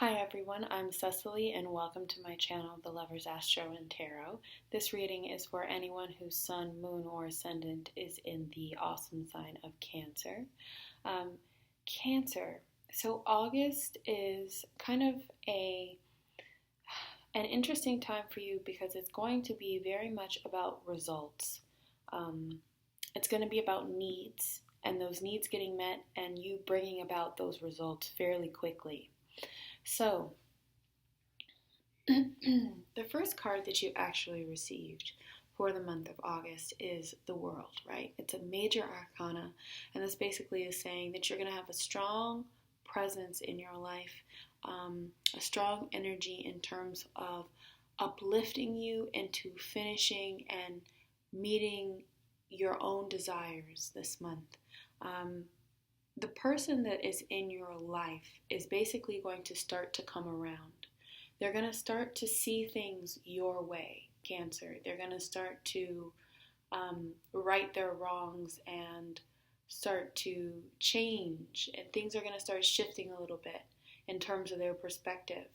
Hi everyone, I'm Cecily and welcome to my channel, The Lover's Astro and Tarot. This reading is for anyone whose sun, moon, or ascendant is in the awesome sign of Cancer. Um, Cancer. So August is kind of an interesting time for you because it's going to be very much about results. It's going to be about needs and those needs getting met and you bringing about those results fairly quickly. So, the first card that you actually received for the month of August is the World, right? It's a major arcana, and this basically is saying that you're going to have a strong presence in your life, a strong energy in terms of uplifting you into finishing and meeting your own desires this month. The person that is in your life is basically going to start to come around. They're going to start to see things your way, Cancer. They're going to start to right their wrongs and start to change, and things are going to start shifting a little bit in terms of their perspective.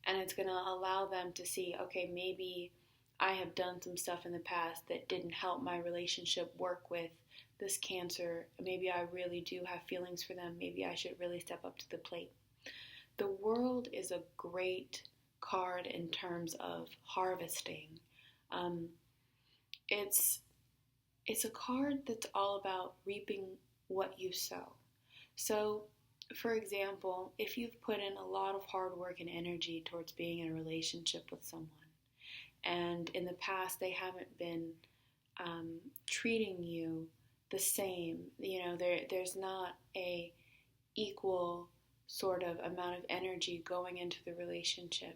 And it's going to allow them to see, okay, maybe I have done some stuff in the past that didn't help my relationship work with this Cancer. Maybe I really do have feelings for them. Maybe I should really step up to the plate. The World is a great card in terms of harvesting. It's a card that's all about reaping what you sow. So, for example, if you've put in a lot of hard work and energy towards being in a relationship with someone, and in the past they haven't been treating you the same, there's not a equal sort of amount of energy going into the relationship.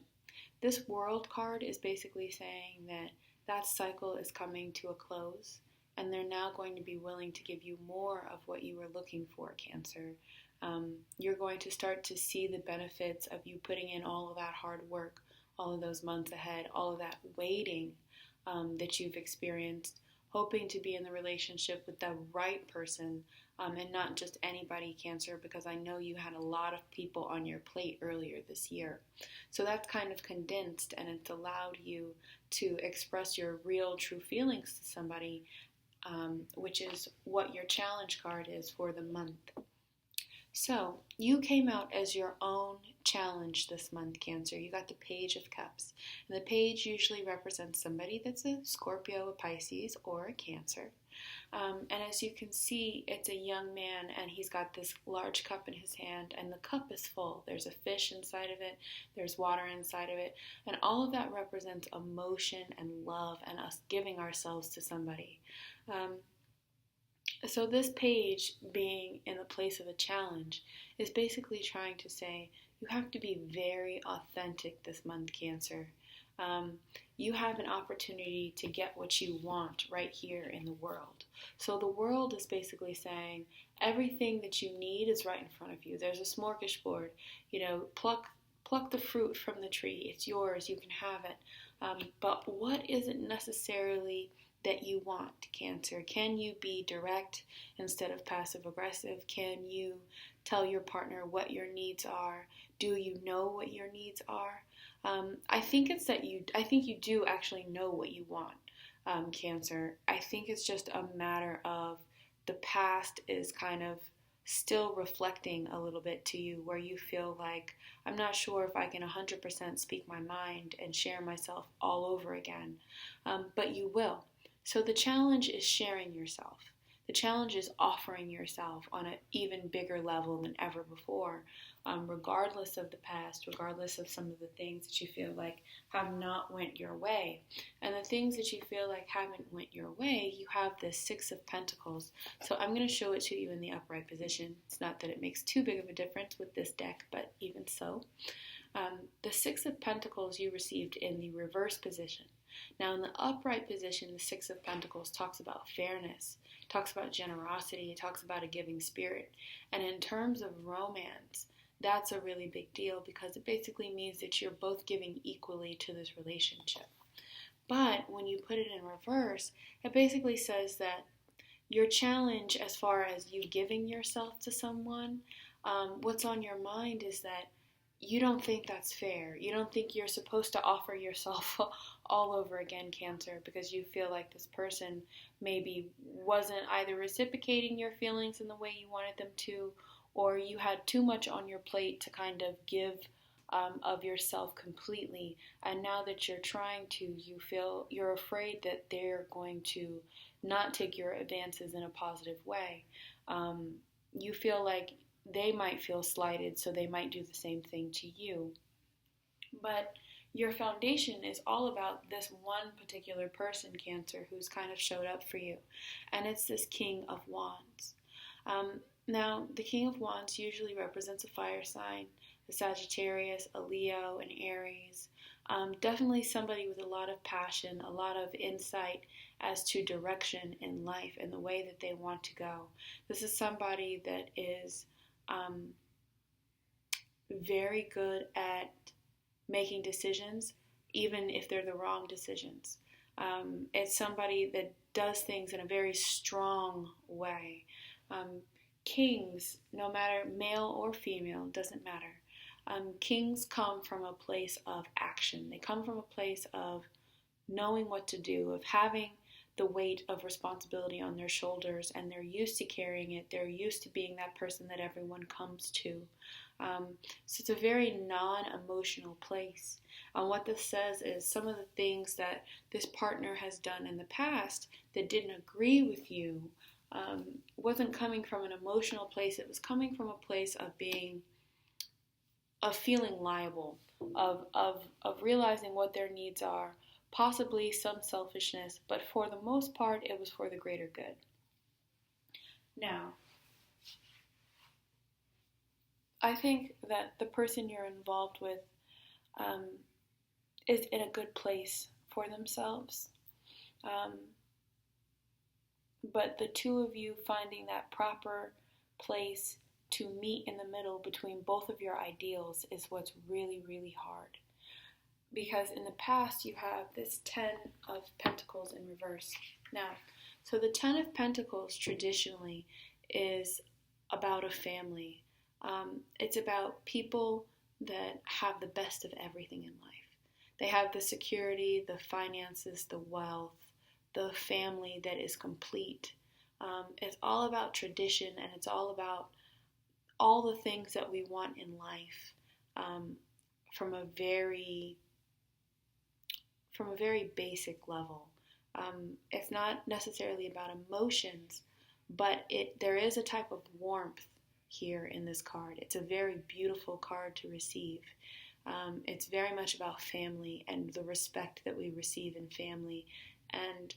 This World card is basically saying that that cycle is coming to a close, and they're now going to be willing to give you more of what you were looking for, Cancer. You're going to start to see the benefits of you putting in all of that hard work, all of those months ahead, all of that waiting that you've experienced, hoping to be in the relationship with the right person, and not just anybody, Cancer, because I know you had a lot of people on your plate earlier this year. So that's kind of condensed, and it's allowed you to express your real, true feelings to somebody, which is what your challenge card is for the month. So, you came out as your own challenge this month, Cancer. You got the Page of Cups. And the Page usually represents somebody that's a Scorpio, a Pisces, or a Cancer. And as you can see, it's a young man, and he's got this large cup in his hand, and the cup is full. There's a fish inside of it, there's water inside of it, and all of that represents emotion and love and us giving ourselves to somebody. So this page, being in the place of a challenge, is basically trying to say you have to be very authentic this month, Cancer. You have an opportunity to get what you want right here in the world. So the world is basically saying everything that you need is right in front of you. There's a smorgasbord. Pluck the fruit from the tree. It's yours. You can have it. But what isn't necessarily that you want, Cancer? Can you be direct instead of passive aggressive? Can you tell your partner what your needs are? Do you know what your needs are? I think you do actually know what you want, Cancer. I think it's just a matter of the past is kind of still reflecting a little bit to you, where you feel like, I'm not sure if I can 100% speak my mind and share myself all over again, but you will. So the challenge is sharing yourself. The challenge is offering yourself on an even bigger level than ever before, regardless of the past, regardless of some of the things that you feel like have not went your way. And the things that you feel like haven't went your way, you have the Six of Pentacles. So I'm going to show it to you in the upright position. It's not that it makes too big of a difference with this deck, but even so. The Six of Pentacles you received in the reverse position. Now, in the upright position, the Six of Pentacles talks about fairness, talks about generosity, it talks about a giving spirit. And in terms of romance, that's a really big deal because it basically means that you're both giving equally to this relationship. But when you put it in reverse, it basically says that your challenge as far as you giving yourself to someone, what's on your mind is that you don't think that's fair. You don't think you're supposed to offer yourself all over again, Cancer, because you feel like this person maybe wasn't either reciprocating your feelings in the way you wanted them to, or you had too much on your plate to kind of give of yourself completely. And now that you're trying to, you feel you're afraid that they're going to not take your advances in a positive way. You feel like they might feel slighted, so they might do the same thing to you. But your foundation is all about this one particular person, Cancer, who's kind of showed up for you. And it's this King of Wands. Now, the King of Wands usually represents a fire sign, a Sagittarius, a Leo, an Aries. Definitely somebody with a lot of passion, a lot of insight as to direction in life and the way that they want to go. This is somebody that is very good at making decisions, even if they're the wrong decisions. It's somebody that does things in a very strong way. Kings, no matter male or female, doesn't matter. Kings come from a place of action. They come from a place of knowing what to do, of having the weight of responsibility on their shoulders, and they're used to carrying it. They're used to being that person that everyone comes to. So it's a very non-emotional place. And what this says is some of the things that this partner has done in the past that didn't agree with you wasn't coming from an emotional place. It was coming from a place of feeling liable, of realizing what their needs are, possibly some selfishness, but for the most part, it was for the greater good. Now, I think that the person you're involved with is in a good place for themselves. But the two of you finding that proper place to meet in the middle between both of your ideals is what's really, really hard. Because in the past you have this 10 of Pentacles in reverse. Now, so the 10 of Pentacles traditionally is about a family. It's about people that have the best of everything in life. They have the security, the finances, the wealth, the family that is complete. It's all about tradition, and it's all about all the things that we want in life from a very basic level. It's not necessarily about emotions, but there is a type of warmth here in this card. It's a very beautiful card to receive. It's very much about family and the respect that we receive in family. And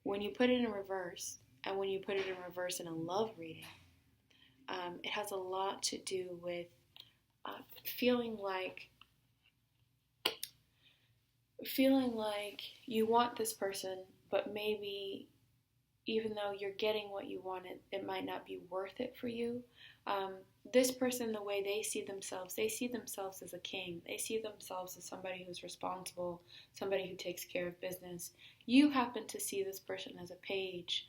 when you put it in reverse, and when you put it in reverse in a love reading, it has a lot to do with feeling like you want this person, but maybe even though you're getting what you wanted, it might not be worth it for you. This person, the way they see themselves as a king. They see themselves as somebody who's responsible, somebody who takes care of business. You happen to see this person as a page.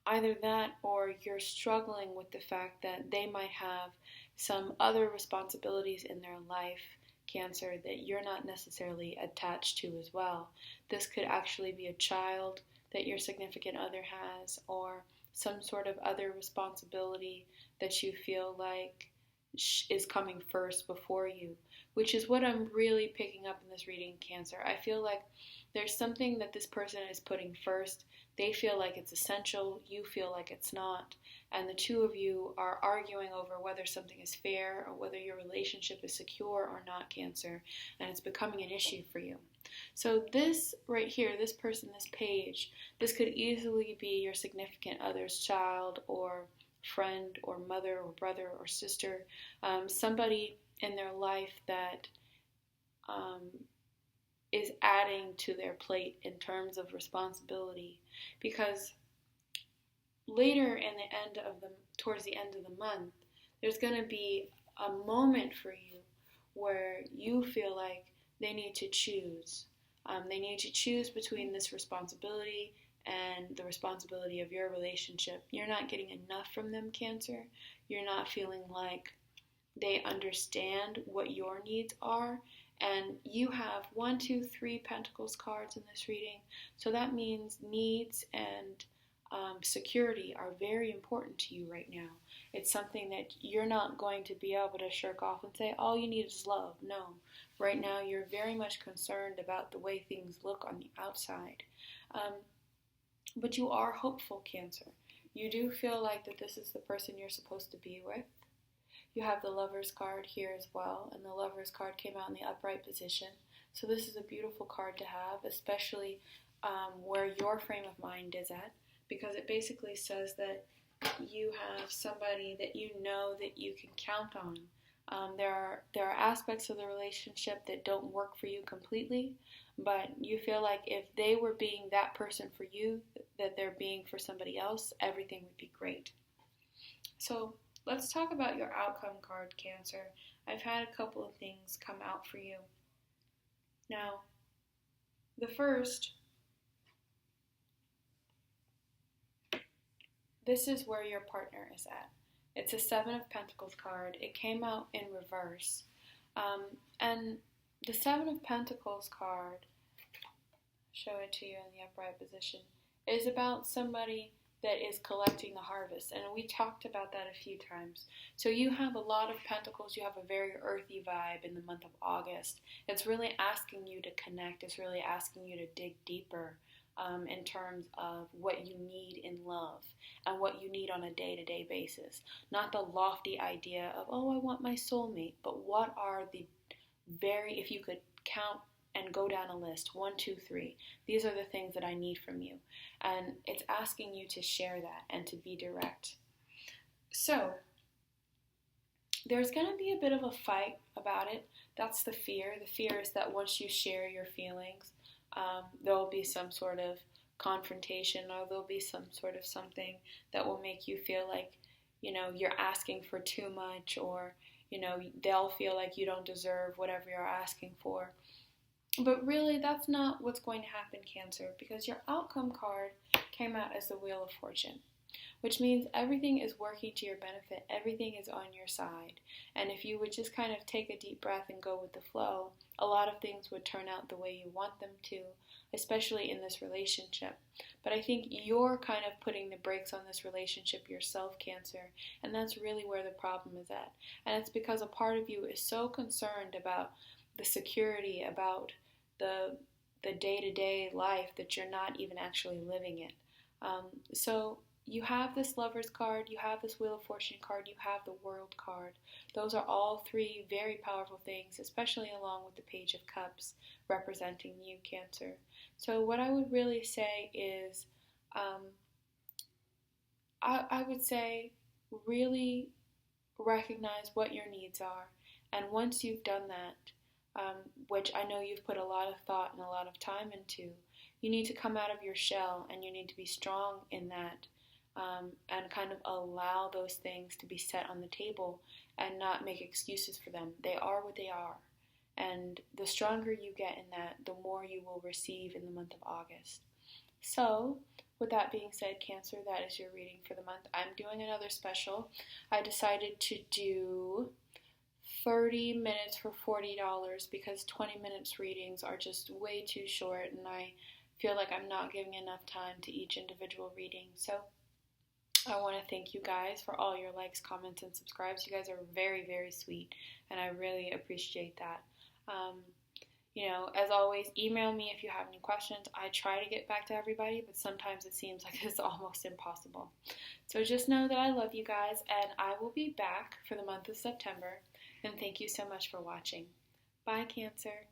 Either that, or you're struggling with the fact that they might have some other responsibilities in their life, Cancer, that you're not necessarily attached to as well. This could actually be a child that your significant other has, or some sort of other responsibility that you feel like is coming first before you, which is what I'm really picking up in this reading, Cancer. I feel like there's something that this person is putting first. They feel like it's essential, you feel like it's not, and the two of you are arguing over whether something is fair or whether your relationship is secure or not, Cancer, and it's becoming an issue for you. So this right here, this person, this page, this could easily be your significant other's child or friend or mother or brother or sister, somebody in their life that is adding to their plate in terms of responsibility, because later towards the end of the month, there's going to be a moment for you where you feel like they need to choose. They need to choose between this responsibility and the responsibility of your relationship. You're not getting enough from them, Cancer. You're not feeling like they understand what your needs are. And you have 1, 2, 3 Pentacles cards in this reading. So that means needs and security are very important to you right now. It's something that you're not going to be able to shirk off and say, all you need is love. No. Right now, you're very much concerned about the way things look on the outside. But you are hopeful, Cancer. You do feel like that this is the person you're supposed to be with. You have the Lover's card here as well, and the Lover's card came out in the upright position. So this is a beautiful card to have, especially where your frame of mind is at, because it basically says that you have somebody that you know that you can count on. There are aspects of the relationship that don't work for you completely, but you feel like if they were being that person for you, that they're being for somebody else, everything would be great. So let's talk about your outcome card, Cancer. I've had a couple of things come out for you. Now, the first, this is where your partner is at. It's a 7 of Pentacles card. It came out in reverse. And the 7 of Pentacles card, show it to you in the upright position, is about somebody that is collecting the harvest. And we talked about that a few times. So you have a lot of pentacles. You have a very earthy vibe in the month of August. It's really asking you to connect. It's really asking you to dig deeper in terms of what you need in love and what you need on a day-to-day basis. Not the lofty idea of, oh, I want my soulmate, but what are the if you could count and go down a list, 1, 2, 3. These are the things that I need from you. And it's asking you to share that and to be direct. So, there's going to be a bit of a fight about it. That's the fear. The fear is that once you share your feelings, there will be some sort of confrontation, or there'll be some sort of something that will make you feel like, you're asking for too much, or, they'll feel like you don't deserve whatever you're asking for. But really, that's not what's going to happen, Cancer, because your outcome card came out as the Wheel of Fortune, which means everything is working to your benefit. Everything is on your side. And if you would just kind of take a deep breath and go with the flow, a lot of things would turn out the way you want them to, especially in this relationship. But I think you're kind of putting the brakes on this relationship yourself, Cancer, and that's really where the problem is at. And it's because a part of you is so concerned about the security, about the day-to-day life, that you're not even actually living it. So you have this Lover's card, you have this Wheel of Fortune card, you have the World card. Those are all 3 very powerful things, especially along with the Page of Cups representing you, Cancer. So what I would really say is, I would say really recognize what your needs are. And once you've done that, which I know you've put a lot of thought and a lot of time into, you need to come out of your shell, and you need to be strong in that, and kind of allow those things to be set on the table and not make excuses for them. They are what they are. And the stronger you get in that, the more you will receive in the month of August. So, with that being said, Cancer, that is your reading for the month. I'm doing another special. I decided to do 30 minutes for $40 because 20 minutes readings are just way too short, and I feel like I'm not giving enough time to each individual reading. So I want to thank you guys for all your likes, comments, and subscribes. You guys are very, very sweet, and I really appreciate that. As always, email me if you have any questions. I try to get back to everybody, but sometimes it seems like it's almost impossible. So just know that I love you guys, and I will be back for the month of September. And thank you so much for watching. Bye, Cancer.